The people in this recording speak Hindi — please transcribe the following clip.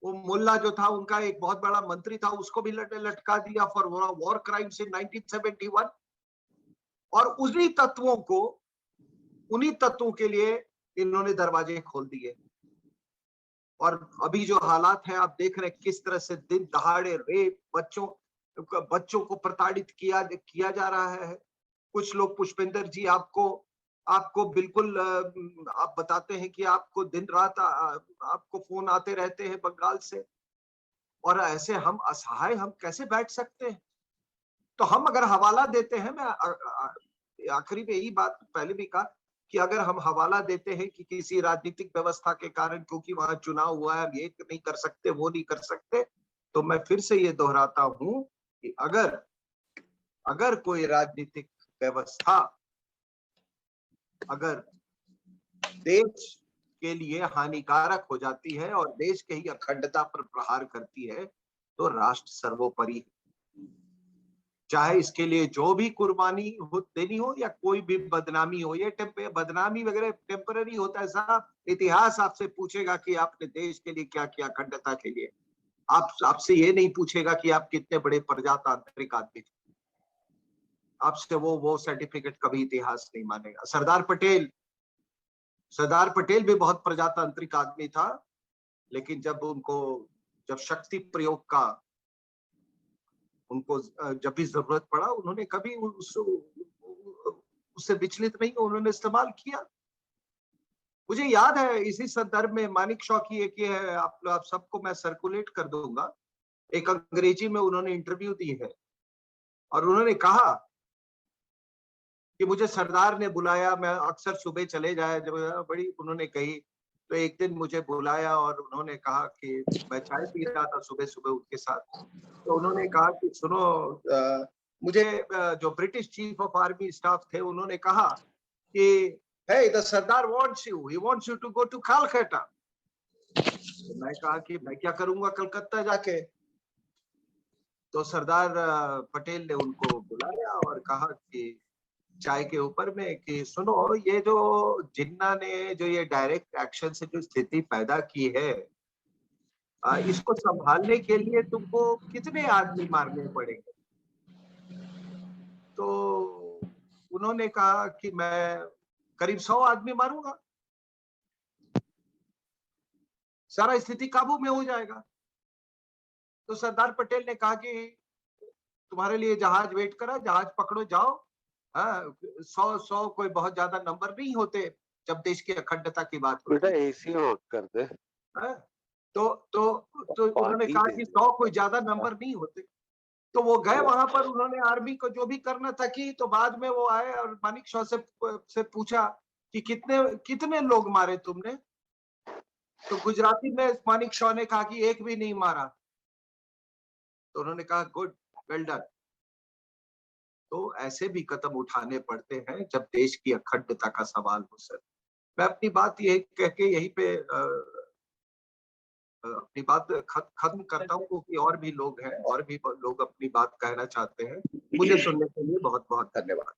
वो मुल्ला जो था उनका एक बहुत बड़ा मंत्री था, उसको भी लटका दिया फॉर वॉर क्राइम्स इन 1971। और उन्हीं तत्वों के लिए इन्होंने दरवाजे खोल दिए। और अभी जो हालात हैं आप देख रहे हैं किस तरह से दिन दहाड़े रेप, बच्चों को प्रताड़ित किया जा रहा है। कुछ लोग, पुष्पेंद्र जी, आपको बिल्कुल आप बताते हैं कि आपको दिन रात आपको फोन आते रहते हैं बंगाल से, और ऐसे हम असहाय हम कैसे बैठ सकते हैं? तो हम अगर हवाला देते हैं, मैं आखिरी में यही बात पहले भी कहा कि अगर हम हवाला देते हैं कि किसी राजनीतिक व्यवस्था के कारण, क्योंकि वहां चुनाव हुआ है, हम ये नहीं कर सकते, वो नहीं कर सकते, तो मैं फिर से ये दोहराता हूं कि अगर कोई राजनीतिक व्यवस्था अगर देश के लिए हानिकारक हो जाती है और देश के ही अखंडता पर प्रहार करती है, तो राष्ट्र सर्वोपरि है। चाहे इसके लिए जो भी कुर्बानी देनी हो या कोई भी बदनामी हो, ये बदनामी वगैरह टेम्पररी होता है साहब। इतिहास आपसे पूछेगा कि आपने देश के लिए क्या किया, अखंडता के लिए। आपसे ये नहीं पूछेगा कि आप कितने बड़े प्रजातांत्रिक आदमी थे। आपसे वो सर्टिफिकेट कभी इतिहास नहीं मानेगा। सरदार पटेल भी बहुत प्रजातांत्रिक आदमी था, लेकिन जब शक्ति प्रयोग का उनको जब भी जरूरत पड़ा, उन्होंने कभी उससे विचलित नहीं, उन्होंने इस्तेमाल किया। मुझे याद है इसी संदर्भ में मानिक शॉ की एक ये है, आप सबको मैं सर्कुलेट कर दूंगा। एक अंग्रेजी में उन्होंने इंटरव्यू दी है और उन्होंने कहा कि मुझे सरदार ने बुलाया, मैं अक्सर सुबह चले जाया, जब बड़ी उन्होंने कही, तो एक दिन मुझे बुलाया और उन्होंने कहा कि मैं चाय पी रहा था सुबह सुबह उनके साथ, तो उन्होंने कहा कि सुनो, मुझे जो British chief of army staff थे, उन्होंने कहा कि he the Sardar wants you, he wants you to go to Calcutta. तो मैं कहा कि मैं क्या करूंगा कलकत्ता जाके। तो सरदार पटेल ने उनको बुलाया और कहा कि चाय के ऊपर में कि सुनो, ये जो जिन्ना ने जो ये डायरेक्ट एक्शन से जो स्थिति पैदा की है, इसको संभालने के लिए तुमको कितने आदमी मारने पड़ेंगे? तो उन्होंने कहा कि मैं करीब 100 आदमी मारूंगा, सारा स्थिति काबू में हो जाएगा। तो सरदार पटेल ने कहा कि तुम्हारे लिए जहाज वेट करा, जहाज पकड़ो, जाओ। हाँ, 100 कोई बहुत ज्यादा नंबर नहीं होते जब देश की अखंडता की बात होती बेटा है। एसी ऑन कर दे। हाँ, तो उन्होंने पानी कहा दे कि दे। 100 कोई ज्यादा नंबर नहीं होते। तो वो गए वहां पर, उन्होंने आर्मी को जो भी करना था की। तो बाद में वो आए और मानिक शॉ से पूछा कि कितने कितने लोग मारे तुमने? तो गुजराती में मानिक शॉ ने कहा कि एक भी नहीं मारा। तो उन्होंने कहा गुड, वेल डन। तो ऐसे भी कदम उठाने पड़ते हैं जब देश की अखंडता का सवाल हो सर। मैं अपनी बात यही कह के यहीं पे अपनी बात खत्म करता हूँ, क्योंकि और भी लोग हैं, और भी लोग अपनी बात कहना चाहते हैं। मुझे सुनने के लिए बहुत बहुत धन्यवाद।